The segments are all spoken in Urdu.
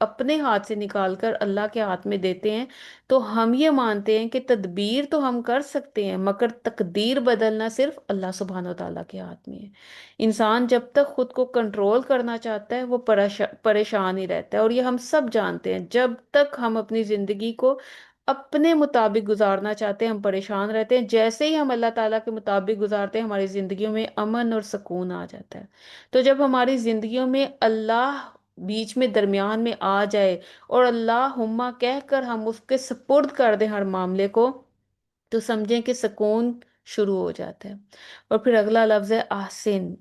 اپنے ہاتھ سے نکال کر اللہ کے ہاتھ میں دیتے ہیں، تو ہم یہ مانتے ہیں کہ تدبیر تو ہم کر سکتے ہیں مگر تقدیر بدلنا صرف اللہ سبحانہ و تعالیٰ کے ہاتھ میں ہے۔ انسان جب تک خود کو کنٹرول کرنا چاہتا ہے وہ پریشان ہی رہتا ہے، اور یہ ہم سب جانتے ہیں، جب تک ہم اپنی زندگی کو اپنے مطابق گزارنا چاہتے ہیں ہم پریشان رہتے ہیں، جیسے ہی ہم اللہ تعالیٰ کے مطابق گزارتے ہیں ہماری زندگیوں میں امن اور سکون آ جاتا ہے۔ تو جب ہماری زندگیوں میں اللہ بیچ میں درمیان میں آ جائے اور اللہم کہہ کر ہم اس کے سپرد کر دیں ہر معاملے کو، تو سمجھیں کہ سکون شروع ہو جاتا ہے۔ اور پھر اگلا لفظ ہے احسن،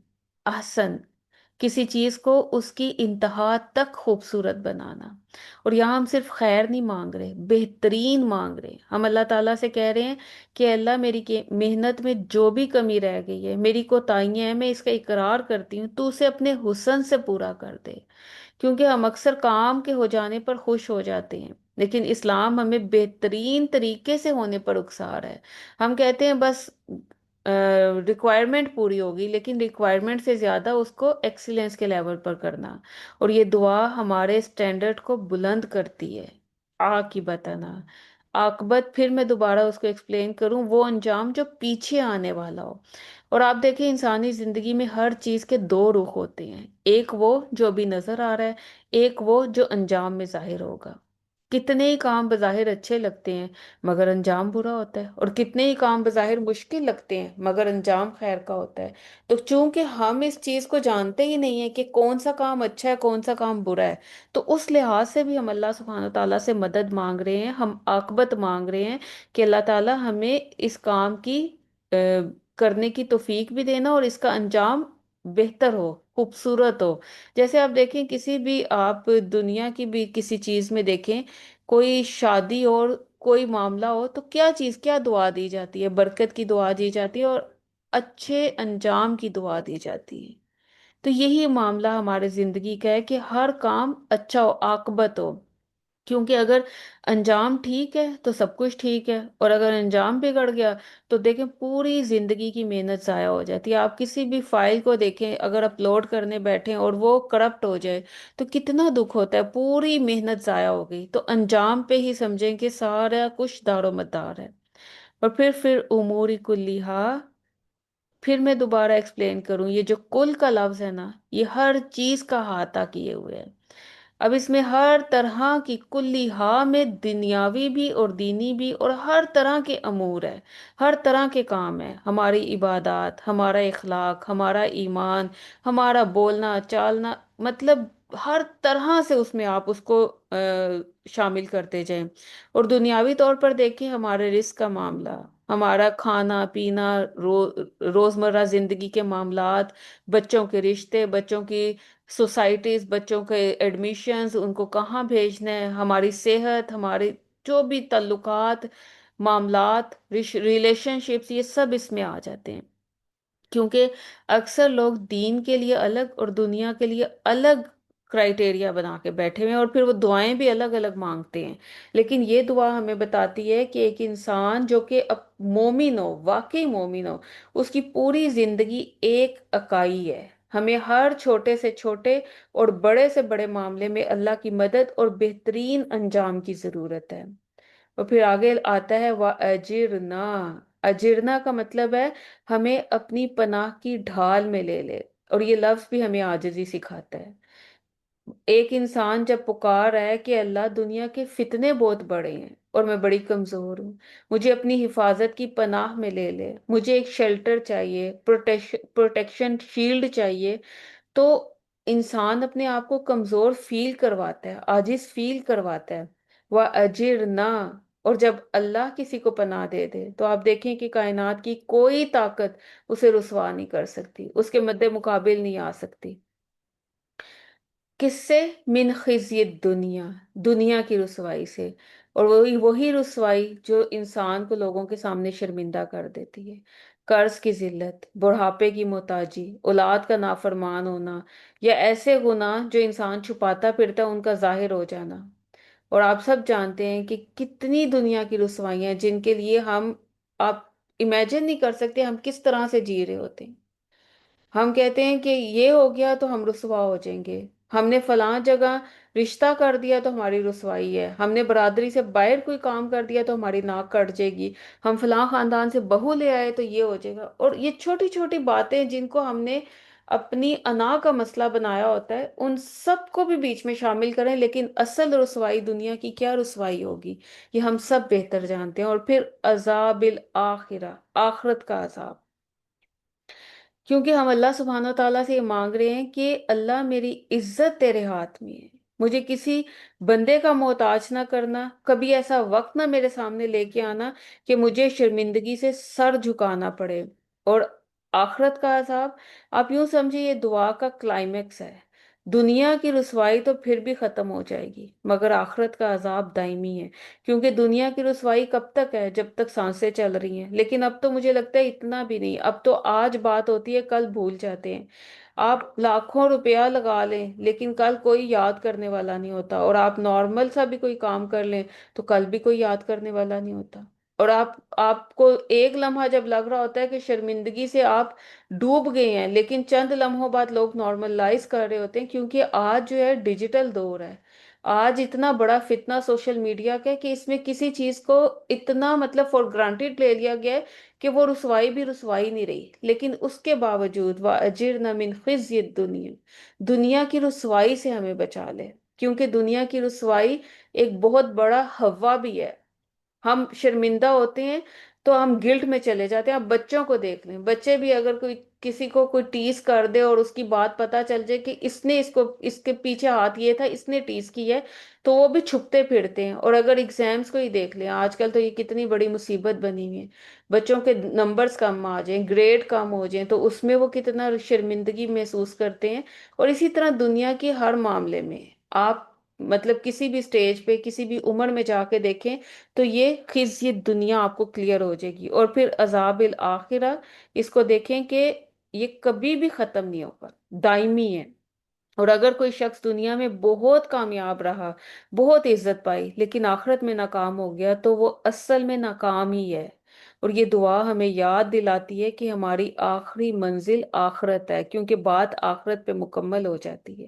احسن، کسی چیز کو اس کی انتہا تک خوبصورت بنانا۔ اور یہاں ہم صرف خیر نہیں مانگ رہے، بہترین مانگ رہے ہیں۔ ہم اللہ تعالیٰ سے کہہ رہے ہیں کہ اللہ میری محنت میں جو بھی کمی رہ گئی ہے، میری کوتاہیاں ہیں، میں اس کا اقرار کرتی ہوں، تو اسے اپنے حسن سے پورا کر دے۔ کیونکہ ہم اکثر کام کے ہو جانے پر خوش ہو جاتے ہیں، لیکن اسلام ہمیں بہترین طریقے سے ہونے پر اکسا رہا ہے۔ ہم کہتے ہیں بس ریکوائرمنٹ پوری ہوگی، لیکن ریکوائرمنٹ سے زیادہ اس کو ایکسیلنس کے لیول پر کرنا، اور یہ دعا ہمارے سٹینڈرڈ کو بلند کرتی ہے۔ کی بتانا عاقبت، پھر میں دوبارہ اس کو ایکسپلین کروں، وہ انجام جو پیچھے آنے والا ہو۔ اور آپ دیکھیں انسانی زندگی میں ہر چیز کے دو رخ ہوتے ہیں، ایک وہ جو ابھی نظر آ رہا ہے، ایک وہ جو انجام میں ظاہر ہوگا۔ کتنے ہی کام بظاہر اچھے لگتے ہیں مگر انجام برا ہوتا ہے، اور کتنے ہی کام بظاہر مشکل لگتے ہیں مگر انجام خیر کا ہوتا ہے۔ تو چونکہ ہم اس چیز کو جانتے ہی نہیں ہیں کہ کون سا کام اچھا ہے کون سا کام برا ہے، تو اس لحاظ سے بھی ہم اللہ سبحانہ تعالیٰ سے مدد مانگ رہے ہیں، ہم عاقبت مانگ رہے ہیں کہ اللہ تعالیٰ ہمیں اس کام کی کرنے کی توفیق بھی دینا، اور اس کا انجام بہتر ہو، خوبصورت ہو۔ جیسے آپ دیکھیں کسی بھی، آپ دنیا کی بھی کسی چیز میں دیکھیں، کوئی شادی اور کوئی معاملہ ہو تو کیا چیز، کیا دعا دی جاتی ہے؟ برکت کی دعا دی جاتی ہے اور اچھے انجام کی دعا دی جاتی ہے۔ تو یہی معاملہ ہمارے زندگی کا ہے کہ ہر کام اچھا ہو، عاقبت ہو۔ کیونکہ اگر انجام ٹھیک ہے تو سب کچھ ٹھیک ہے، اور اگر انجام بگڑ گیا تو دیکھیں پوری زندگی کی محنت ضائع ہو جاتی ہے۔ آپ کسی بھی فائل کو دیکھیں، اگر اپلوڈ کرنے بیٹھیں اور وہ کرپٹ ہو جائے تو کتنا دکھ ہوتا ہے، پوری محنت ضائع ہو گئی۔ تو انجام پہ ہی سمجھیں کہ سارا کچھ دار و مدار ہے۔ اور پھر امور کلیہا، پھر میں دوبارہ ایکسپلین کروں، یہ جو کل کا لفظ ہے نا، یہ ہر چیز کا احاطہ کیے ہوئے ہے۔ اب اس میں ہر طرح کی، کلی ہا میں دنیاوی بھی اور دینی بھی، اور ہر طرح کے امور ہے، ہر طرح کے کام ہے، ہماری عبادات، ہمارا اخلاق، ہمارا ایمان، ہمارا بولنا چالنا، مطلب ہر طرح سے اس میں آپ اس کو شامل کرتے جائیں۔ اور دنیاوی طور پر دیکھیں، ہمارے رزق کا معاملہ، ہمارا کھانا پینا، روزمرہ زندگی کے معاملات، بچوں کے رشتے، بچوں کی سوسائٹیز، بچوں کے ایڈمیشنز، ان کو کہاں بھیجنا ہے، ہماری صحت، ہمارے جو بھی تعلقات، معاملات، ریلیشن شپس، یہ سب اس میں آ جاتے ہیں۔ کیونکہ اکثر لوگ دین کے لیے الگ اور دنیا کے لیے الگ کرائٹیریا بنا کے بیٹھے ہوئے ہیں، اور پھر وہ دعائیں بھی الگ الگ مانگتے ہیں۔ لیکن یہ دعا ہمیں بتاتی ہے کہ ایک انسان جو کہ مومن ہو، واقعی مومن ہو، اس کی پوری زندگی ایک اکائی ہے۔ ہمیں ہر چھوٹے سے چھوٹے اور بڑے سے بڑے معاملے میں اللہ کی مدد اور بہترین انجام کی ضرورت ہے۔ اور پھر آگے آتا ہے وَأَجِرْنَا، اجرنا کا مطلب ہے ہمیں اپنی پناہ کی ڈھال میں لے لے، اور یہ لفظ بھی ہمیں عاجزی سکھاتا ہے۔ ایک انسان جب پکار رہا ہے کہ اللہ دنیا کے فتنے بہت بڑے ہیں اور میں بڑی کمزور ہوں، مجھے اپنی حفاظت کی پناہ میں لے لے، مجھے ایک شیلٹر چاہیے، پروٹیکشن شیلڈ چاہیے، تو انسان اپنے آپ کو کمزور فیل کرواتا ہے، عاجز فیل کرواتا ہے۔ وہ اجرنا، اور جب اللہ کسی کو پناہ دے دے تو آپ دیکھیں کہ کائنات کی کوئی طاقت اسے رسوا نہیں کر سکتی، اس کے مد مقابل نہیں آ سکتی۔ کس سے؟ من خزی دنیا، دنیا کی رسوائی سے، اور وہی رسوائی جو انسان کو لوگوں کے سامنے شرمندہ کر دیتی ہے۔ قرض کی ذلت، بڑھاپے کی محتاجی، اولاد کا نافرمان ہونا، یا ایسے گناہ جو انسان چھپاتا پھرتا ہے ان کا ظاہر ہو جانا۔ اور آپ سب جانتے ہیں کہ کتنی دنیا کی رسوائیاں ہیں جن کے لیے آپ امیجن نہیں کر سکتے ہم کس طرح سے جی رہے ہوتے ہیں۔ ہم کہتے ہیں کہ یہ ہو گیا تو ہم رسوا ہو جائیں گے، ہم نے فلاں جگہ رشتہ کر دیا تو ہماری رسوائی ہے، ہم نے برادری سے باہر کوئی کام کر دیا تو ہماری ناک کٹ جائے گی، ہم فلاں خاندان سے بہو لے آئے تو یہ ہو جائے گا۔ اور یہ چھوٹی چھوٹی باتیں جن کو ہم نے اپنی انا کا مسئلہ بنایا ہوتا ہے، ان سب کو بھی بیچ میں شامل کریں، لیکن اصل رسوائی دنیا کی کیا رسوائی ہوگی یہ ہم سب بہتر جانتے ہیں۔ اور پھر عذاب الآخرہ، آخرت کا عذاب، کیونکہ ہم اللہ سبحانہ و تعالیٰ سے یہ مانگ رہے ہیں کہ اللہ میری عزت تیرے ہاتھ میں ہے، مجھے کسی بندے کا محتاج نہ کرنا، کبھی ایسا وقت نہ میرے سامنے لے کے آنا کہ مجھے شرمندگی سے سر جھکانا پڑے۔ اور آخرت کا عذاب، آپ یوں سمجھے یہ دعا کا کلائمیکس ہے۔ دنیا کی رسوائی تو پھر بھی ختم ہو جائے گی، مگر آخرت کا عذاب دائمی ہے، کیونکہ دنیا کی رسوائی کب تک ہے؟ جب تک سانسیں چل رہی ہیں، لیکن اب تو مجھے لگتا ہے اتنا بھی نہیں، اب تو آج بات ہوتی ہے کل بھول جاتے ہیں۔ آپ لاکھوں روپیہ لگا لیں لیکن کل کوئی یاد کرنے والا نہیں ہوتا، اور آپ نارمل سا بھی کوئی کام کر لیں تو کل بھی کوئی یاد کرنے والا نہیں ہوتا۔ اور آپ کو ایک لمحہ جب لگ رہا ہوتا ہے کہ شرمندگی سے آپ ڈوب گئے ہیں، لیکن چند لمحوں بعد لوگ نارملائز کر رہے ہوتے ہیں، کیونکہ آج جو ہے ڈیجیٹل دور ہے۔ آج اتنا بڑا فتنہ سوشل میڈیا کا ہے کہ اس میں کسی چیز کو اتنا مطلب فور گرانٹیڈ لے لیا گیا ہے کہ وہ رسوائی بھی رسوائی نہیں رہی، لیکن اس کے باوجود وَأَجِرْنَا مِنْ خِزْيِ الدُّنْيَا، دنیا کی رسوائی سے ہمیں بچا لے، کیونکہ دنیا کی رسوائی ایک بہت بڑا ہوا بھی ہے۔ ہم شرمندہ ہوتے ہیں تو ہم گلٹ میں چلے جاتے ہیں۔ آپ بچوں کو دیکھ لیں، بچے بھی اگر کوئی کسی کو کوئی ٹیز کر دے اور اس کی بات پتہ چل جائے کہ اس نے اس کے پیچھے ہاتھ یہ تھا، اس نے ٹیز کی ہے، تو وہ بھی چھپتے پھرتے ہیں۔ اور اگر ایگزامز کو ہی دیکھ لیں، آج کل تو یہ کتنی بڑی مصیبت بنی ہوئی ہے، بچوں کے نمبرز کم آ جائیں، گریڈ کم ہو جائیں تو اس میں وہ کتنا شرمندگی محسوس کرتے ہیں۔ اور اسی طرح دنیا کے ہر معاملے میں آپ مطلب کسی بھی سٹیج پہ کسی بھی عمر میں جا کے دیکھیں تو یہ خزی دنیا آپ کو کلیئر ہو جائے گی۔ اور پھر عذاب الآخرہ، اس کو دیکھیں کہ یہ کبھی بھی ختم نہیں ہوگا، دائمی ہے۔ اور اگر کوئی شخص دنیا میں بہت کامیاب رہا، بہت عزت پائی، لیکن آخرت میں ناکام ہو گیا تو وہ اصل میں ناکام ہی ہے۔ اور یہ دعا ہمیں یاد دلاتی ہے کہ ہماری آخری منزل آخرت ہے، کیونکہ بات آخرت پہ مکمل ہو جاتی ہے۔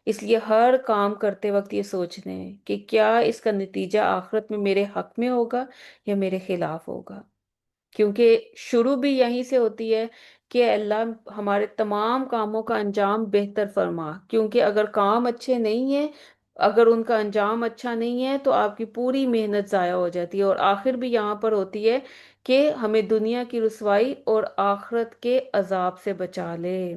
اس لیے ہر کام کرتے وقت یہ سوچنے ہیں کہ کیا اس کا نتیجہ آخرت میں میرے حق میں ہوگا یا میرے خلاف ہوگا، کیونکہ شروع بھی یہیں سے ہوتی ہے کہ اے اللہ ہمارے تمام کاموں کا انجام بہتر فرما، کیونکہ اگر کام اچھے نہیں ہیں، اگر ان کا انجام اچھا نہیں ہے تو آپ کی پوری محنت ضائع ہو جاتی ہے۔ اور آخر بھی یہاں پر ہوتی ہے کہ ہمیں دنیا کی رسوائی اور آخرت کے عذاب سے بچا لے،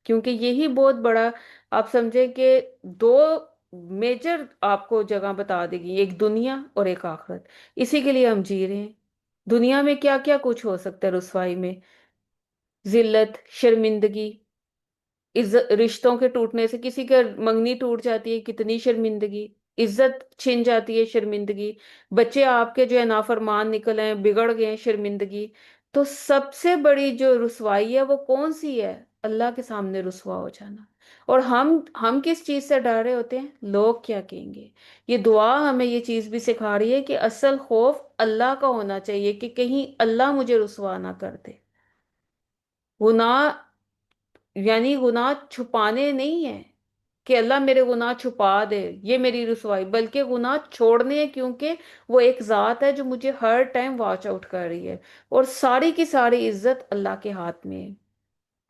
کیونکہ یہی بہت بڑا، آپ سمجھیں کہ دو میجر آپ کو جگہ بتا دے گی، ایک دنیا اور ایک آخرت، اسی کے لیے ہم جی رہے ہیں۔ دنیا میں کیا کیا کچھ ہو سکتا ہے رسوائی میں؟ ذلت، شرمندگی، رشتوں کے ٹوٹنے سے کسی کا منگنی ٹوٹ جاتی ہے، کتنی شرمندگی، عزت چھن جاتی ہے، شرمندگی، بچے آپ کے جو ہے نافرمان نکل ہیں، بگڑ گئے ہیں، شرمندگی۔ تو سب سے بڑی جو رسوائی ہے وہ کون سی ہے؟ اللہ کے سامنے رسوا ہو جانا۔ اور ہم کس چیز سے ڈر رہے ہوتے ہیں؟ لوگ کیا کہیں گے۔ یہ دعا ہمیں یہ چیز بھی سکھا رہی ہے کہ اصل خوف اللہ کا ہونا چاہیے کہ کہیں اللہ مجھے رسوا نہ کر دے۔ گناہ یعنی گناہ چھپانے نہیں ہے کہ اللہ میرے گناہ چھپا دے، یہ میری رسوائی، بلکہ گناہ چھوڑنے ہیں، کیونکہ وہ ایک ذات ہے جو مجھے ہر ٹائم واچ آؤٹ کر رہی ہے، اور ساری کی ساری عزت اللہ کے ہاتھ میں ہے۔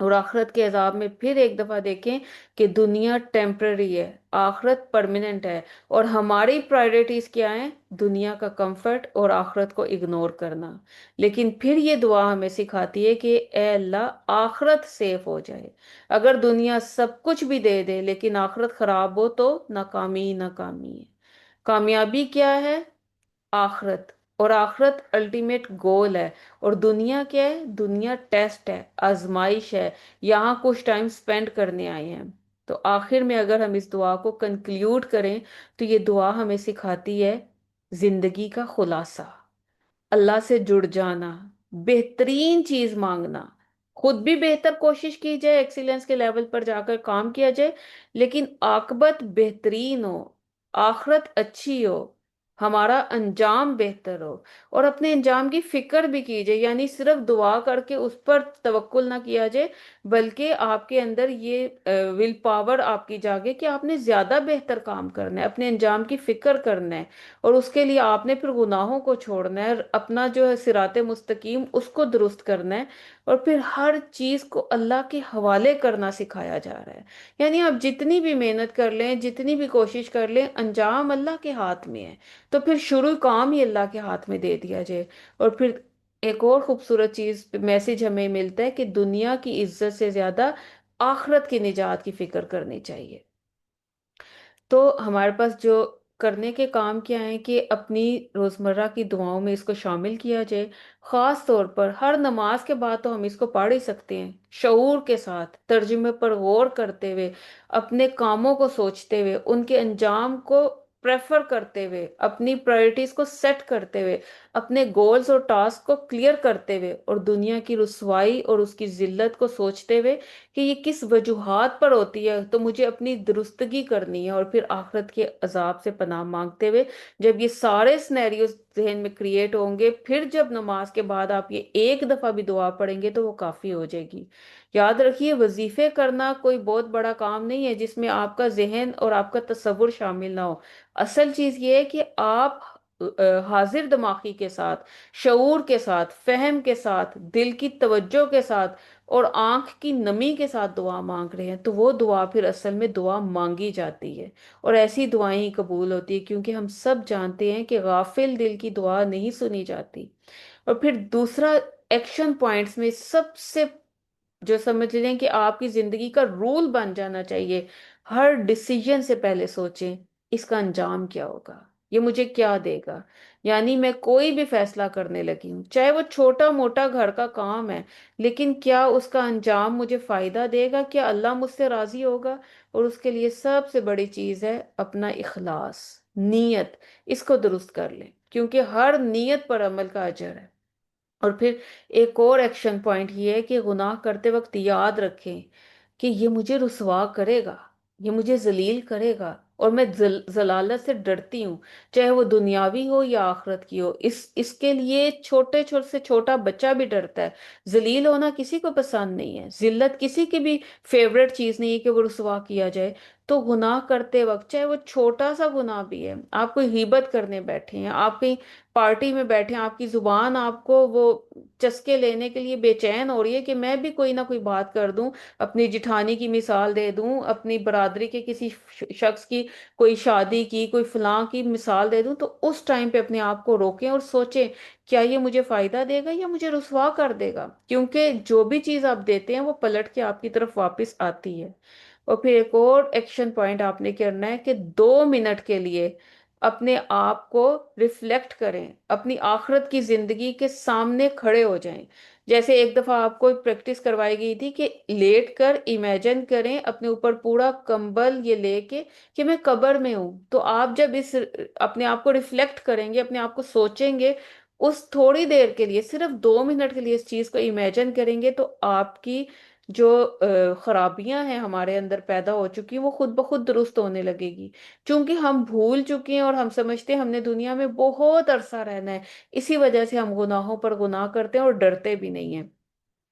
اور آخرت کے عذاب میں پھر ایک دفعہ دیکھیں کہ دنیا ٹیمپرری ہے، آخرت پرماننٹ ہے، اور ہماری پرائرٹیز کیا ہیں؟ دنیا کا کمفرٹ اور آخرت کو اگنور کرنا۔ لیکن پھر یہ دعا ہمیں سکھاتی ہے کہ اے اللہ آخرت سیف ہو جائے، اگر دنیا سب کچھ بھی دے دے لیکن آخرت خراب ہو تو ناکامی ہی ناکامی ہے۔ کامیابی کیا ہے؟ آخرت، اور آخرت الٹیمیٹ گول ہے۔ اور دنیا کیا ہے؟ دنیا ٹیسٹ ہے، آزمائش ہے، یہاں کچھ ٹائم سپینڈ کرنے آئے ہیں۔ تو آخر میں اگر ہم اس دعا کو کنکلیوڈ کریں تو یہ دعا ہمیں سکھاتی ہے زندگی کا خلاصہ، اللہ سے جڑ جانا، بہترین چیز مانگنا، خود بھی بہتر کوشش کی جائے، ایکسیلنس کے لیول پر جا کر کام کیا جائے، لیکن عاقبت بہترین ہو، آخرت اچھی ہو، ہمارا انجام بہتر ہو، اور اپنے انجام کی فکر بھی کیجیے، یعنی صرف دعا کر کے اس پر توکل نہ کیا جائے، بلکہ آپ کے اندر یہ ول پاور آپ کی جاگے کہ آپ نے زیادہ بہتر کام کرنا ہے، اپنے انجام کی فکر کرنا ہے، اور اس کے لیے آپ نے پھر گناہوں کو چھوڑنا ہے، اپنا جو ہے صراط مستقیم اس کو درست کرنا ہے، اور پھر ہر چیز کو اللہ کے حوالے کرنا سکھایا جا رہا ہے۔ یعنی آپ جتنی بھی محنت کر لیں، جتنی بھی کوشش کر لیں، انجام اللہ کے ہاتھ میں ہے، تو پھر شروع کام ہی اللہ کے ہاتھ میں دے دیا جائے۔ اور پھر ایک اور خوبصورت چیز میسج ہمیں ملتا ہے کہ دنیا کی عزت سے زیادہ آخرت کی نجات کی فکر کرنی چاہیے۔ تو ہمارے پاس جو کرنے کے کام کیا ہیں کہ اپنی روزمرہ کی دعاؤں میں اس کو شامل کیا جائے، خاص طور پر ہر نماز کے بعد تو ہم اس کو پڑھ ہی سکتے ہیں، شعور کے ساتھ ترجمے پر غور کرتے ہوئے، اپنے کاموں کو سوچتے ہوئے، ان کے انجام کو پریفر کرتے ہوئے، اپنی پرائرٹیز کو سیٹ کرتے ہوئے، اپنے گولز اور ٹاسک کو کلیئر کرتے ہوئے، اور دنیا کی رسوائی اور اس کی ذلت کو سوچتے ہوئے کہ یہ کس وجوہات پر ہوتی ہے، تو مجھے اپنی درستگی کرنی ہے، اور پھر آخرت کے عذاب سے پناہ مانگتے ہوئے جب یہ سارے سنیریوز ذہن میں کریٹ ہوں گے، پھر جب نماز کے بعد آپ یہ ایک دفعہ بھی دعا پڑھیں گے تو وہ کافی ہو جائے گی۔ یاد رکھیے، وظیفے کرنا کوئی بہت بڑا کام نہیں ہے جس میں آپ کا ذہن اور آپ کا تصور شامل نہ ہو۔ اصل چیز یہ ہے کہ آپ حاضر دماغی کے ساتھ، شعور کے ساتھ، فہم کے ساتھ، دل کی توجہ کے ساتھ اور آنکھ کی نمی کے ساتھ دعا مانگ رہے ہیں، تو وہ دعا پھر اصل میں دعا مانگی جاتی ہے، اور ایسی دعائیں ہی قبول ہوتی ہے، کیونکہ ہم سب جانتے ہیں کہ غافل دل کی دعا نہیں سنی جاتی۔ اور پھر دوسرا ایکشن پوائنٹس میں سب سے جو سمجھ لیں کہ آپ کی زندگی کا رول بن جانا چاہیے، ہر ڈیسیجن سے پہلے سوچیں اس کا انجام کیا ہوگا، یہ مجھے کیا دے گا۔ یعنی میں کوئی بھی فیصلہ کرنے لگی ہوں، چاہے وہ چھوٹا موٹا گھر کا کام ہے، لیکن کیا اس کا انجام مجھے فائدہ دے گا، کیا اللہ مجھ سے راضی ہوگا؟ اور اس کے لیے سب سے بڑی چیز ہے اپنا اخلاص، نیت، اس کو درست کر لیں، کیونکہ ہر نیت پر عمل کا اجر ہے۔ اور پھر ایک اور ایکشن پوائنٹ یہ ہے کہ گناہ کرتے وقت یاد رکھیں کہ یہ مجھے رسوا کرے گا، یہ مجھے ذلیل کرے گا، اور میں ضلالت سے ڈرتی ہوں، چاہے وہ دنیاوی ہو یا آخرت کی ہو۔ اس کے لیے چھوٹے چھوٹے سے چھوٹا بچہ بھی ڈرتا ہے۔ ذلیل ہونا کسی کو پسند نہیں ہے، ذلت کسی کی بھی فیوریٹ چیز نہیں ہے کہ وہ رسوا کیا جائے۔ تو گناہ کرتے وقت، چاہے وہ چھوٹا سا گناہ بھی ہے، آپ کوئی غیبت کرنے بیٹھے ہیں، آپ کہیں پارٹی میں بیٹھے ہیں، آپ کی زبان آپ کو وہ چسکے لینے کے لیے بے چین ہو رہی ہے کہ میں بھی کوئی نہ کوئی بات کر دوں، اپنی جٹھانی کی مثال دے دوں، اپنی برادری کے کسی شخص کی کوئی شادی کی، کوئی فلاں کی مثال دے دوں، تو اس ٹائم پہ اپنے آپ کو روکیں اور سوچیں کیا یہ مجھے فائدہ دے گا یا مجھے رسوا کر دے گا؟ کیونکہ جو بھی چیز آپ دیتے ہیں وہ پلٹ کے آپ کی طرف واپس آتی ہے۔ اور پھر ایک اور ایکشن پوائنٹ آپ نے کرنا ہے کہ 2 منٹ کے لیے اپنے آپ کو ریفلیکٹ کریں، اپنی آخرت کی زندگی کے سامنے کھڑے ہو جائیں۔ جیسے ایک دفعہ آپ کو پریکٹس کروائی گئی تھی کہ لیٹ کر امیجن کریں اپنے اوپر پورا کمبل یہ لے کے کہ میں قبر میں ہوں، تو آپ جب اس اپنے آپ کو ریفلیکٹ کریں گے، اپنے آپ کو سوچیں گے، اس تھوڑی دیر کے لیے، صرف 2 منٹ کے لیے اس چیز کو امیجن کریں گے، تو آپ کی جو خرابیاں ہیں ہمارے اندر پیدا ہو چکی وہ خود بخود درست ہونے لگے گی۔ چونکہ ہم بھول چکے ہیں اور ہم سمجھتے ہیں ہم نے دنیا میں بہت عرصہ رہنا ہے، اسی وجہ سے ہم گناہوں پر گناہ کرتے ہیں اور ڈرتے بھی نہیں ہیں۔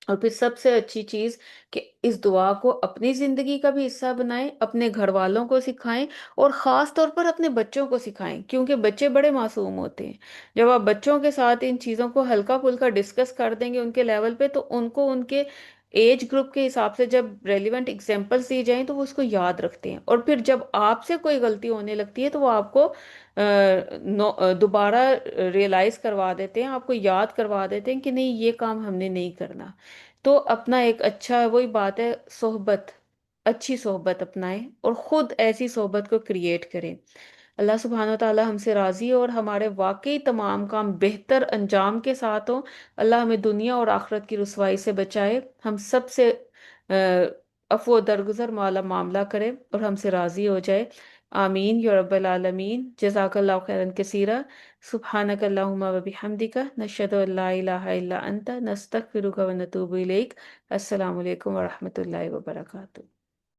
اور پھر سب سے اچھی چیز کہ اس دعا کو اپنی زندگی کا بھی حصہ بنائیں، اپنے گھر والوں کو سکھائیں، اور خاص طور پر اپنے بچوں کو سکھائیں، کیونکہ بچے بڑے معصوم ہوتے ہیں۔ جب آپ بچوں کے ساتھ ان چیزوں کو ہلکا پھلکا ڈسکس کر دیں گے ان کے لیول پہ، تو ان کو ان کے ایج گروپ کے حساب سے جب ریلیونٹ اگزامپلس دی جائیں تو وہ اس کو یاد رکھتے ہیں، اور پھر جب آپ سے کوئی غلطی ہونے لگتی ہے تو وہ آپ کو دوبارہ ریئلائز کروا دیتے ہیں، آپ کو یاد کروا دیتے ہیں کہ نہیں، یہ کام ہم نے نہیں کرنا۔ تو اپنا ایک اچھا، وہی بات ہے، صحبت، اچھی صحبت اپنائیں اور خود ایسی صحبت کو کریٹ کریں۔ اللہ سبحانہ و تعالی ہم سے راضی ہو اور ہمارے واقعی تمام کام بہتر انجام کے ساتھ ہوں۔ اللہ ہمیں دنیا اور آخرت کی رسوائی سے بچائے، ہم سب سے عفو و درگزر والا معاملہ کرے اور ہم سے راضی ہو جائے۔ آمین یا رب العالمین۔ جزاک اللہ خیرا کثیرا۔ سبحانک اللہم و بحمدک، نشہد ان لا الہ الا انت، نستغفرک و نتوب الیک۔ السلام علیکم ورحمۃ اللہ وبرکاتہ۔